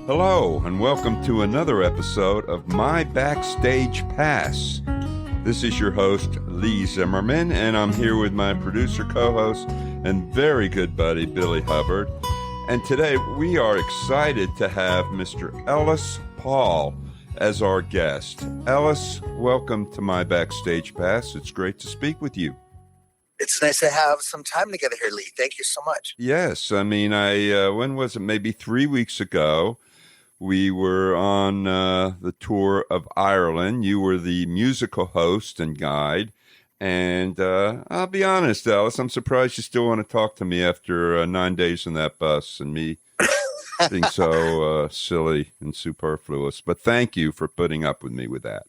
Hello, and welcome to another episode of My Backstage Pass. This is your host, Lee Zimmerman, and I'm here with my producer, co-host, and very good buddy, Billy Hubbard. And today we are excited to have Mr. Ellis Paul as our guest. Ellis, welcome to My Backstage Pass. It's great to speak with you. It's nice to have some time together here, Lee. Thank you so much. Yes, I mean, when was it? Maybe 3 weeks ago, we were on the tour of Ireland. You were the musical host and guide. And I'll be honest, Ellis, I'm surprised you still want to talk to me after 9 days in that bus and me being so silly and superfluous. But thank you for putting up with me with that.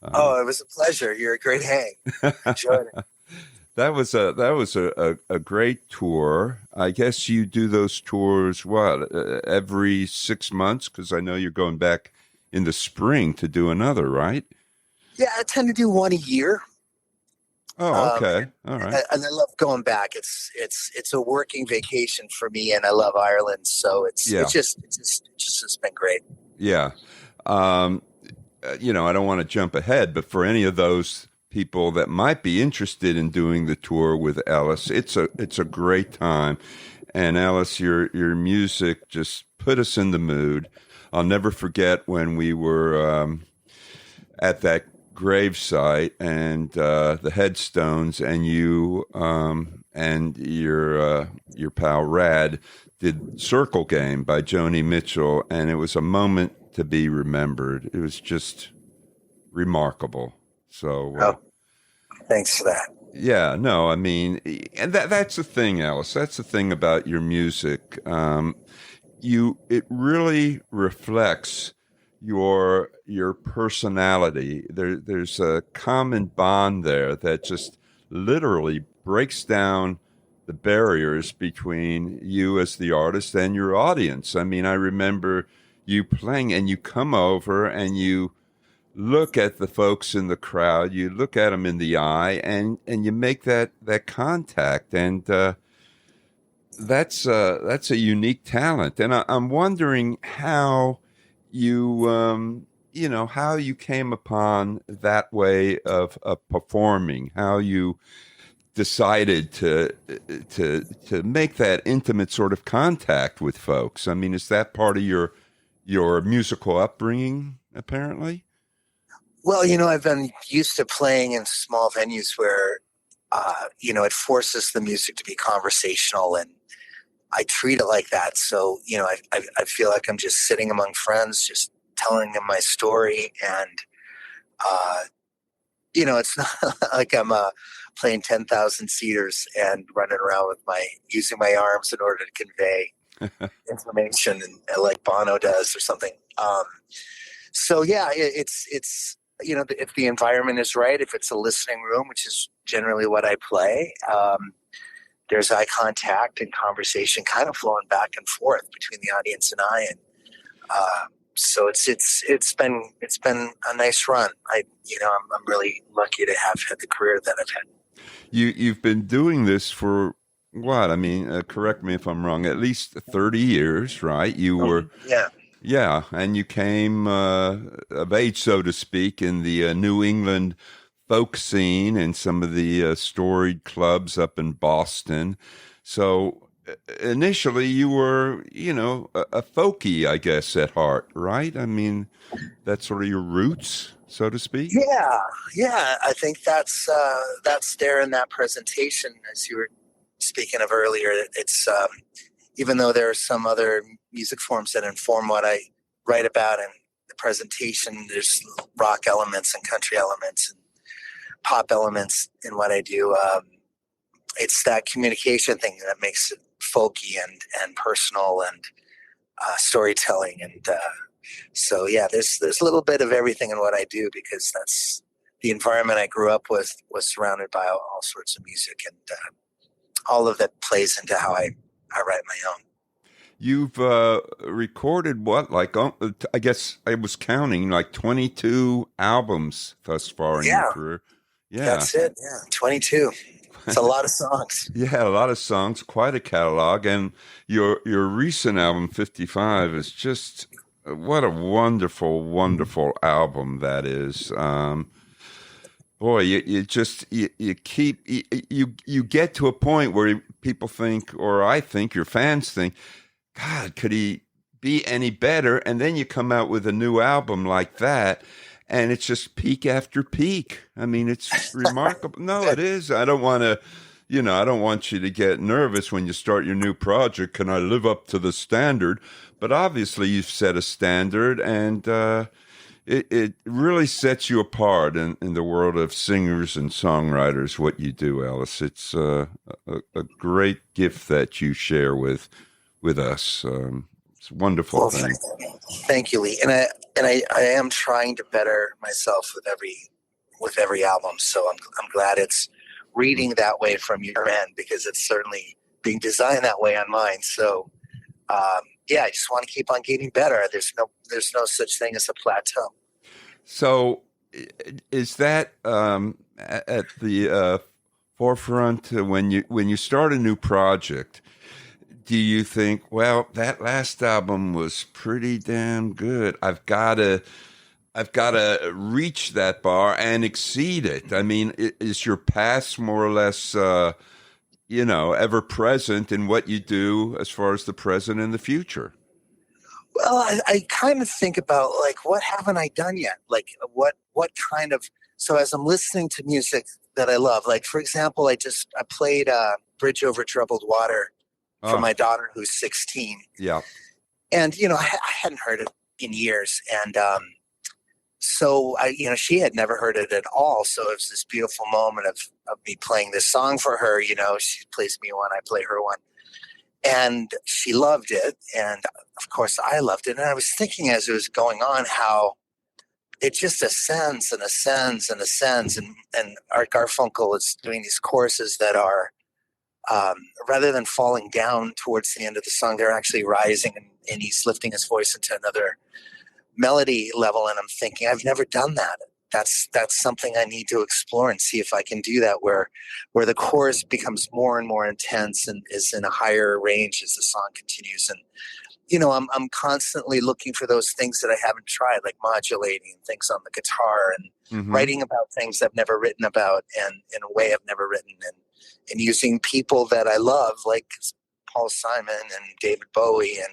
It was a pleasure. You're a great hang. Enjoyed it. That was a great tour. I guess you do those tours, every 6 months? Because I know you're going back in the spring to do another, right? Yeah, I tend to do one a year. Oh, okay. All right. And I love going back. It's a working vacation for me, and I love Ireland. So it's just been great. Yeah. I don't want to jump ahead, but for any of those people that might be interested in doing the tour with Ellis, it's a great time. And Ellis, your music just put us in the mood. I'll never forget when we were at that gravesite and the headstones, and you and your pal Rad did "Circle Game" by Joni Mitchell, and it was a moment to be remembered. It was just remarkable. So, thanks for that. Yeah, no, I mean, and that's the thing, Alice. That's the thing about your music. It really reflects your personality. There's a common bond there that just literally breaks down the barriers between you as the artist and your audience. I mean, I remember you playing, and you come over and you look at the folks in the crowd, you look at them in the eye, and you make that contact, and that's a unique talent. And I'm wondering how you how you came upon that way of performing, how you decided to make that intimate sort of contact with folks. I mean, is that part of your musical upbringing, apparently? Well, I've been used to playing in small venues where, it forces the music to be conversational, and I treat it like that. So, I feel like I'm just sitting among friends, just telling them my story. And, it's not like I'm playing 10,000 seaters and running around using my arms in order to convey information and like Bono does or something. So yeah, it's if the environment is right, if it's a listening room, which is generally what I play, there's eye contact and conversation kind of flowing back and forth between the audience and I. And so it's been a nice run. I'm really lucky to have had the career that I've had. You've been doing this for what? I mean, correct me if I'm wrong, at least 30 years, right? You were. Yeah. Yeah, and you came of age, so to speak, in the New England folk scene and some of the storied clubs up in Boston. So initially you were, a folkie, I guess, at heart, right? I mean, that's sort of your roots, so to speak. Yeah. I think that's there in that presentation, as you were speaking of earlier. It's even though there are some other music forms that inform what I write about in the presentation, there's rock elements and country elements and pop elements in what I do. It's that communication thing that makes it folky and personal and storytelling. And so, yeah, there's a little bit of everything in what I do, because that's the environment I grew up with, was surrounded by all sorts of music, and all of that plays into how I write my own. You've recorded I guess I was counting, like 22 albums thus far in your career. Yeah, that's it. Yeah, 22. It's a lot of songs. Yeah, a lot of songs, quite a catalog. And your recent album, 55, is just what a wonderful, wonderful album that is. Boy, you just you keep you get to a point where people think, or I think, your fans think, God, could he be any better? And then you come out with a new album like that, and it's just peak after peak. I mean, it's remarkable. No, it Good. is. I don't want to, I don't want you to get nervous when you start your new project. Can I live up to the standard? But obviously, you've set a standard, and it really sets you apart in the world of singers and songwriters, what you do, Ellis. It's a great gift that you share with us. It's a wonderful Well, thing. thank you, Lee. And I am trying to better myself with every album. So I'm glad it's reading that way from your end, because it's certainly being designed that way on mine. So yeah, I just want to keep on getting better. There's no such thing as a plateau. So, is that at the forefront when you start a new project? Do you think, well, that last album was pretty damn good. I've got to reach that bar and exceed it. I mean, is your past more or less, ever present in what you do as far as the present and the future? Well, I kind of think about, like, what haven't I done yet? Like, what kind of, so as I'm listening to music that I love, like, for example, I played Bridge Over Troubled Water for Oh, my daughter who's 16. yeah. And, I hadn't heard it in years. And so she had never heard it at all. So it was this beautiful moment of me playing this song for her. She plays me one, I play her one. And she loved it. And of course, I loved it. And I was thinking as it was going on how it just ascends and ascends and ascends. And Art Garfunkel is doing these choruses that are, rather than falling down towards the end of the song, they're actually rising, and he's lifting his voice into another melody level. And I'm thinking, I've never done that. That's something I need to explore and see if I can do that, where the chorus becomes more and more intense and is in a higher range as the song continues. And I'm constantly looking for those things that I haven't tried, like modulating things on the guitar and Hmm. writing about things I've never written about, and in a way I've never written, and using people that I love, like Paul Simon and David Bowie and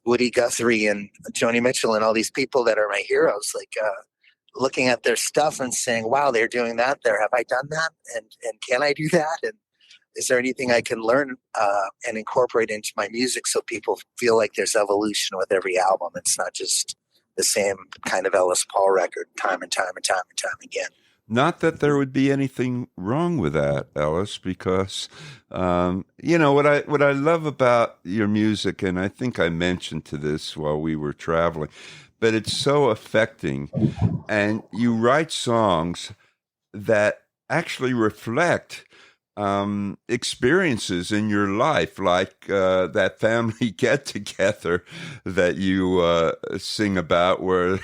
Woody Guthrie and Joni Mitchell and all these people that are my heroes, like looking at their stuff and saying, wow, they're doing that there. Have I done that? And can I do that? And is there anything I can learn and incorporate into my music so people feel like there's evolution with every album? It's not just the same kind of Ellis Paul record time and time and time and time again. Not that there would be anything wrong with that, Ellis, because what I love about your music, and I think I mentioned to this while we were traveling, but it's so affecting, and you write songs that actually reflect experiences in your life, like that family get together that you sing about, where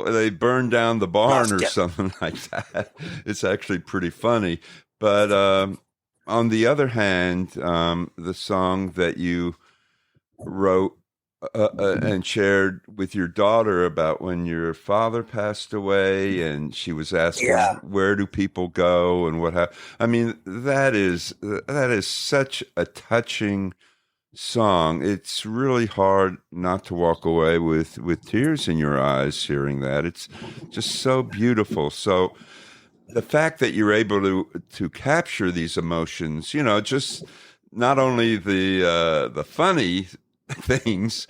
they burned down the barn or Yeah. something like that. It's actually pretty funny. But on the other hand, the song that you wrote and shared with your daughter about when your father passed away, and she was asking, Yeah. where do people go and what happened? I mean, that is such a touching song. It's really hard not to walk away with tears in your eyes hearing that. It's just so beautiful. So the fact that you're able to capture these emotions, just not only the funny things,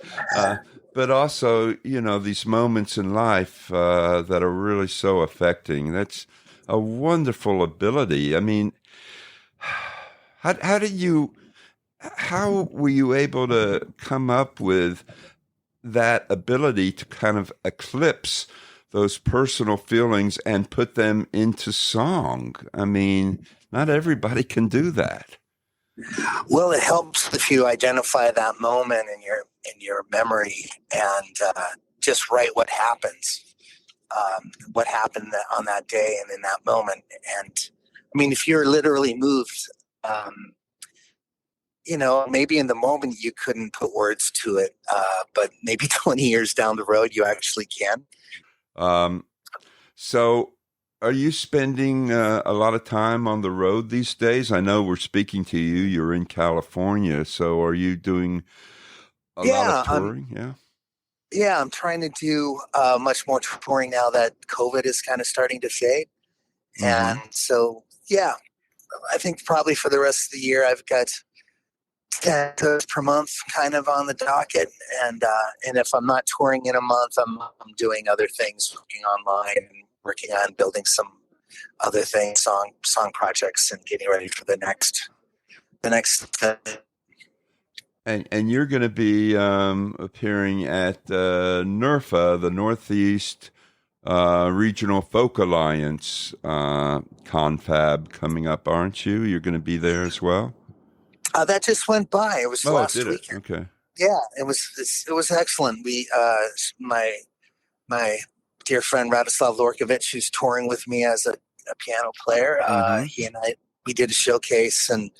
but also these moments in life that are really so affecting. That's a wonderful ability. I mean, how did you? How were you able to come up with that ability to kind of eclipse those personal feelings and put them into song? I mean, not everybody can do that. Well, it helps if you identify that moment in your memory, and just write what happened on that day and in that moment. And I mean, if you're literally moved, um, maybe in the moment you couldn't put words to it, but maybe 20 years down the road you actually can. Um, so, are you spending a lot of time on the road these days? I know we're speaking to you. You're in California, so are you doing a lot of Yeah, touring? Yeah. I'm trying to do much more touring now that COVID is kind of starting to fade. Mm-hmm. And so, yeah, I think probably for the rest of the year, I've got 10 tours per month kind of on the docket. And if I'm not touring in a month, I'm doing other things, working online and working on building some other things, song projects, and getting ready for the next. And you're going to be appearing at NERFA, the Northeast Regional Folk Alliance confab coming up, aren't you? You're going to be there as well. That just went by. It was Oh, it last did it. weekend. Okay. Yeah, it was excellent. My dear friend Radislav Lorkovich, who's touring with me as a piano player, Mm-hmm. he and I, we did a showcase, and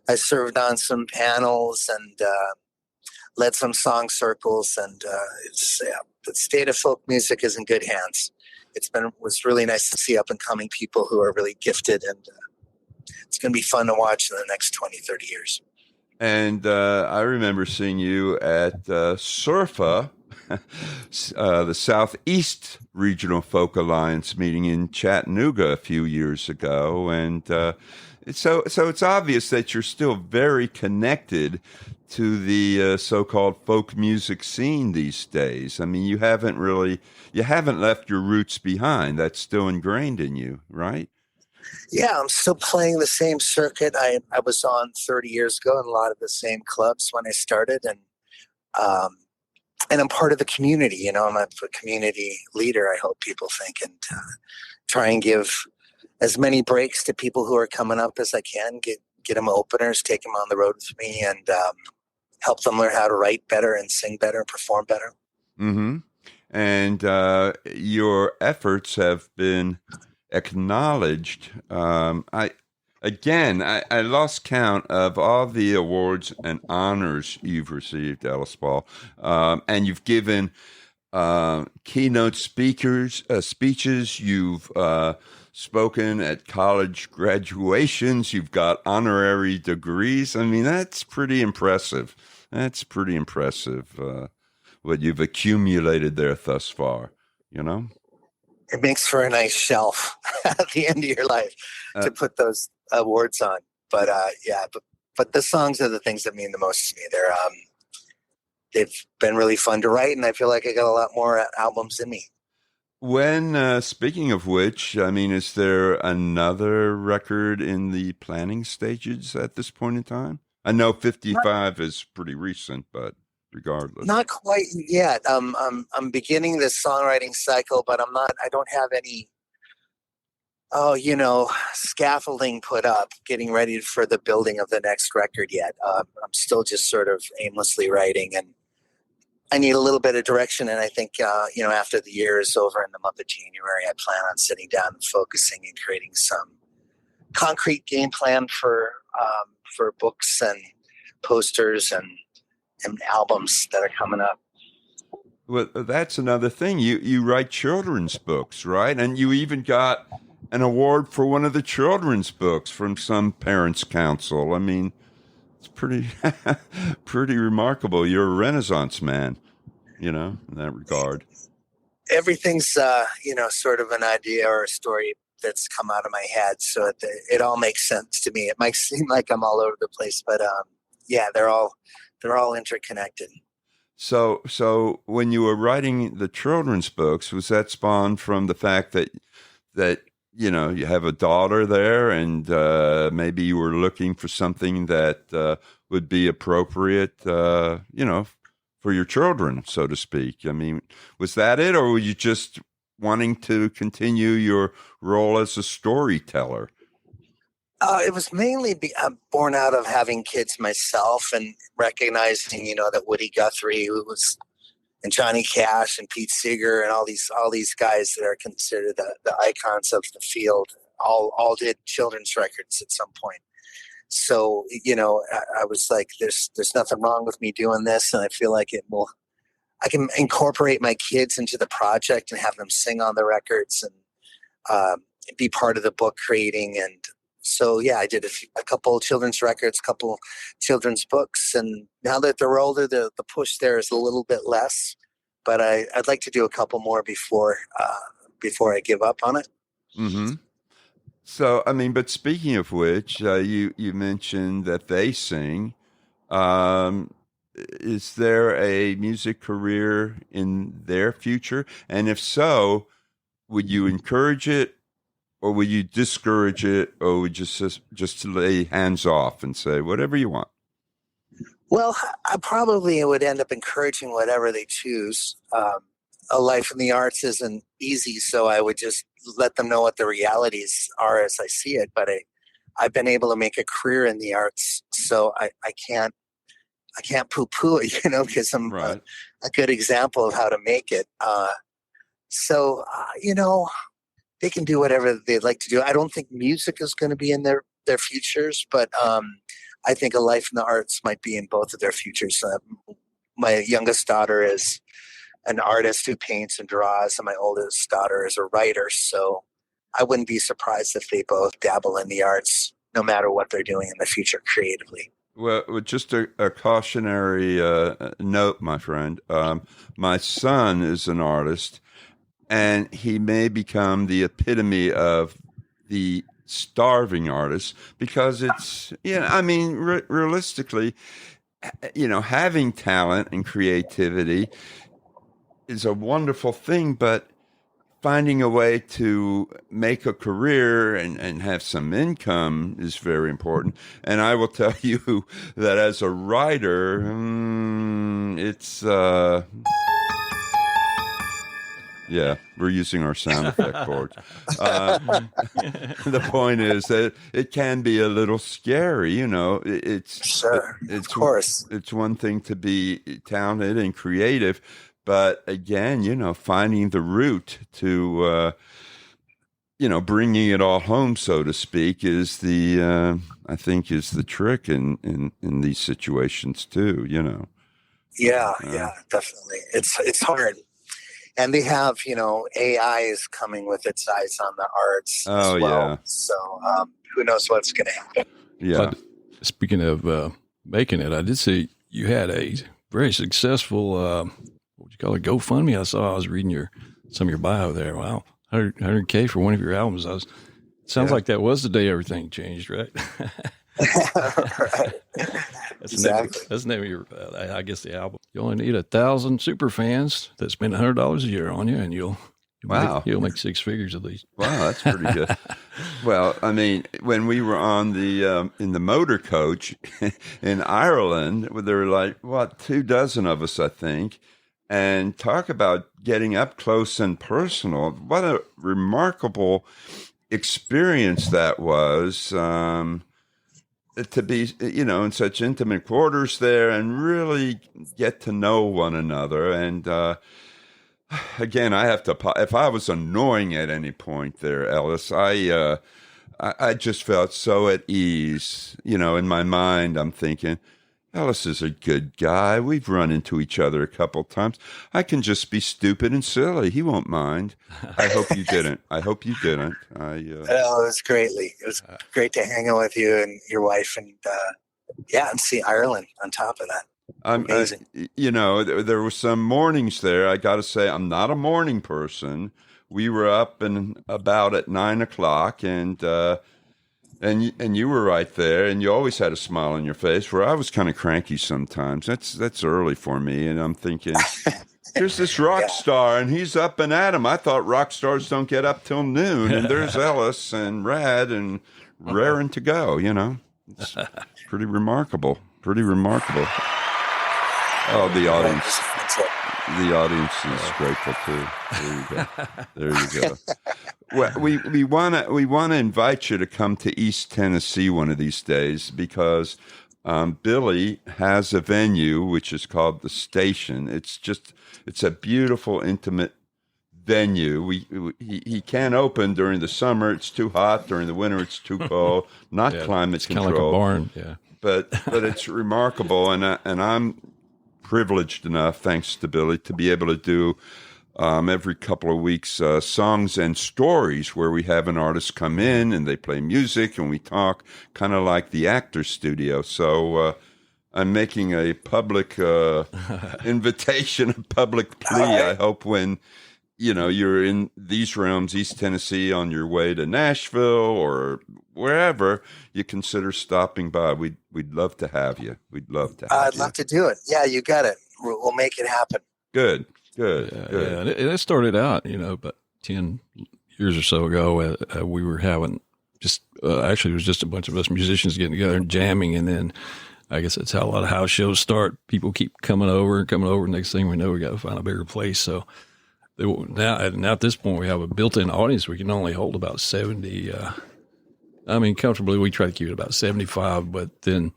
I served on some panels and led some song circles, and the state of folk music is in good hands. Was really nice to see up and coming people who are really gifted, and it's going to be fun to watch in the next 20, 30 years. And I remember seeing you at SURFA, the Southeast Regional Folk Alliance meeting in Chattanooga a few years ago, and so it's obvious that you're still very connected to the so-called folk music scene these days. I mean, you haven't left your roots behind. That's still ingrained in you, right? Yeah, I'm still playing the same circuit. I was on 30 years ago in a lot of the same clubs when I started, um, and I'm part of the community. I'm a community leader, I hope people think, and try and give as many breaks to people who are coming up as I can. Get them openers, take them on the road with me, and help them learn how to write better and sing better and perform better. Mm-hmm. And your efforts have been acknowledged. I lost count of all the awards and honors you've received, Ellis Paul, and you've given keynote speeches. You've spoken at college graduations. You've got honorary degrees. I mean, that's pretty impressive. That's pretty impressive. What you've accumulated there thus far, you know? It makes for a nice shelf at the end of your life Uh, to put those awards on. But but the songs are the things that mean the most to me. They've been really fun to write, and I feel like I got a lot more albums in me. speaking of which, I mean, is there another record in the planning stages at this point in time? I know Not, 55 is pretty recent, but regardless. not quite yet. I'm beginning this songwriting cycle, but I'm not. I don't have any. Oh, scaffolding put up, getting ready for the building of the next record yet. I'm still just sort of aimlessly writing, and I need a little bit of direction. And I think, after the year is over in the month of January, I plan on sitting down and focusing and creating some concrete game plan for books and posters and albums that are coming up. Well, that's another thing. You write children's books, right? And you even got an award for one of the children's books from some parents' council. I mean, it's pretty pretty remarkable. You're a Renaissance man, in that regard. Everything's, sort of an idea or a story that's come out of my head. So it all makes sense to me. It might seem like I'm all over the place, but yeah, they're all interconnected. So when you were writing the children's books, was that spawned from the fact that you have a daughter there, and maybe you were looking for something that would be appropriate, for your children, so to speak? I mean, was that it, or were you just wanting to continue your role as a storyteller? It was mainly born out of having kids myself and recognizing, that Woody Guthrie, who was and Johnny Cash and Pete Seeger and all these guys that are considered the icons of the field, all did children's records at some point. So, I was like, there's nothing wrong with me doing this. And I feel like I can incorporate my kids into the project and have them sing on the records and be part of the book creating. And so, yeah, I did a couple children's records, a couple children's books. And now that they're older, the push there is a little bit less. But I'd like to do a couple more before I give up on it. Mm-hmm. So, I mean, but speaking of which, you mentioned that they sing. Is there a music career in their future? And if so, would you encourage it, or would you discourage it, or would you just lay hands off and say whatever you want? Well, I probably would end up encouraging whatever they choose. A life in the arts isn't easy, so I would just let them know what the realities are as I see it. But I've been able to make a career in the arts, so I can't poo-poo it, because I'm Right. a good example of how to make it. So, they can do whatever they'd like to do. I don't think music is going to be in their futures, but I think a life in the arts might be in both of their futures. My youngest daughter is an artist who paints and draws, and my oldest daughter is a writer. So I wouldn't be surprised if they both dabble in the arts, no matter what they're doing in the future creatively. Well, just a cautionary note, my friend. My son is an artist, and he may become the epitome of the starving artist, because it's, I mean, realistically, having talent and creativity is a wonderful thing, but finding a way to make a career and have some income is very important. And I will tell you that as a writer, it's yeah, we're using our sound effect board. The point is that it can be a little scary, It's Of course. It's one thing to be talented and creative, but again, finding the route to bringing it all home, so to speak, is I think is the trick in these situations too. Yeah, definitely. It's hard. And they have, AI is coming with its eyes on the arts as well. Yeah. So who knows what's going to happen. Yeah. But speaking of making it, I did see you had a very successful, what would you call it, GoFundMe. I was reading some of your bio there. Wow, 100K for one of your albums. Sounds like that was the day everything changed, right? Right. Exactly. That's the name of your, I guess, the album. You only need 1,000 super fans that spend $100 a year on you, and you'll make six figures at least. Wow, that's pretty good. Well, I mean, when we were on in the motor coach in Ireland, there were like 24 of us, I think, and talk about getting up close and personal. What a remarkable experience that was. To be, in such intimate quarters there and really get to know one another. And again, I have to, if I was annoying at any point there, Ellis, I just felt so at ease. In my mind, I'm thinking, Ellis is a good guy. We've run into each other a couple times. I can just be stupid and silly. He won't mind. I hope you didn't. It was greatly. It was great to hang out with you and your wife, and and see Ireland on top of that. Amazing. There were some mornings there. I got to say, I'm not a morning person. We were up and about at 9:00, and you were right there, and you always had a smile on your face, where I was kind of cranky sometimes. That's early for me, and I'm thinking, here's this rock star, and he's up and at him. I thought rock stars don't get up till noon, and there's Ellis and Rad and raring to go, It's pretty remarkable. Oh, the audience. The audience is grateful too. There you go. Well, we want to invite you to come to East Tennessee one of these days, because Billy has a venue which is called The Station. It's a beautiful, intimate venue. He can't open during the summer. It's too hot. During the winter, it's too cold. Not climate it's control. Kind of like a barn. Yeah. But it's remarkable, and I'm privileged enough, thanks to Billy, to be able to do every couple of weeks songs and stories where we have an artist come in and they play music and we talk, kind of like the Actors Studio. So I'm making a public invitation, a public plea. I hope when you're in these realms, East Tennessee, on your way to Nashville or wherever, you consider stopping by. We'd love to have you. We'd love to have I'd love to do it. Yeah, you got it. We'll make it happen. Good. Yeah. And it started out, about 10 years or so ago. We were having actually, it was just a bunch of us musicians getting together and jamming. And then I guess that's how a lot of house shows start. People keep coming over. Next thing we know, we got to find a bigger place. So now at this point, we have a built-in audience. We can only hold about 70. Comfortably, we try to keep it about 75, but then,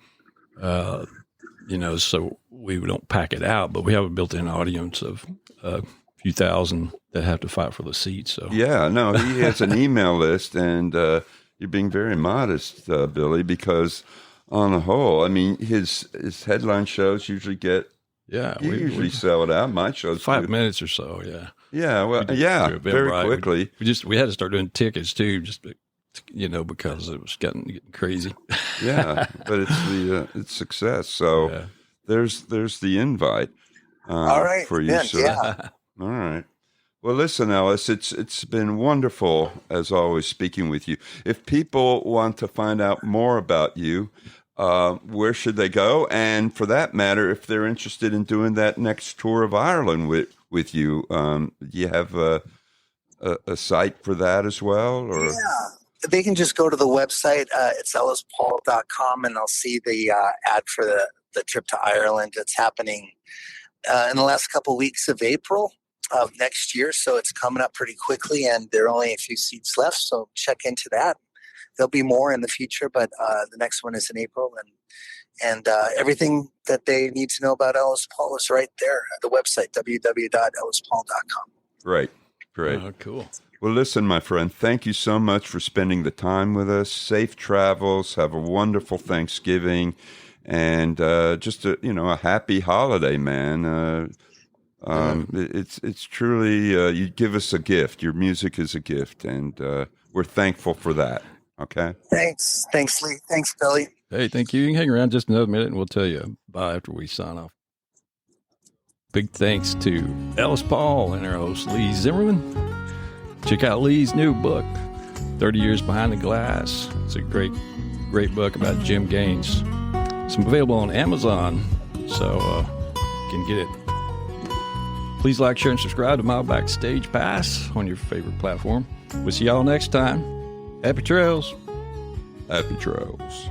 so we don't pack it out, but we have a built-in audience of a few thousand that have to fight for the seats. So yeah, no, he has an email list, and you're being very modest, Billy, because on the whole, his headline shows usually get. Yeah, we usually sell it out. My shows 5 minutes or so. Yeah. Yeah. Well, very quickly. We had to start doing tickets too, just because it was getting crazy. Yeah, but it's success. So there's the invite. All right, for you, Ben, sir. Yeah. All right. Well, listen, Ellis, it's been wonderful as always speaking with you. If people want to find out more about you, where should they go? And for that matter, if they're interested in doing that next tour of Ireland with you, do you have a site for that as well? Or? Yeah, they can just go to the website. It's ellispaul.com, and they'll see the ad for the trip to Ireland. It's happening in the last couple of weeks of April of next year, so it's coming up pretty quickly, and there are only a few seats left, so check into that. There'll be more in the future, but the next one is in April, and everything that they need to know about Ellis Paul is right there at the website, www.ellispaul.com. Right. Great. Oh, cool. Well, listen, my friend, thank you so much for spending the time with us. Safe travels. Have a wonderful Thanksgiving, and just a happy holiday, man. It's truly you give us a gift. Your music is a gift, and we're thankful for that. Okay. Thanks, Lee. Thanks, Billy. Hey, thank you. You can hang around just another minute, and we'll tell you bye after we sign off. Big thanks to Ellis Paul and our host, Lee Zimmerman. Check out Lee's new book, 30 Years Behind the Glass. It's a great book about Jim Gaines. It's available on Amazon, so you can get it. Please like, share, and subscribe to my Backstage Pass on your favorite platform. We'll see y'all next time. Happy trails. Happy trails.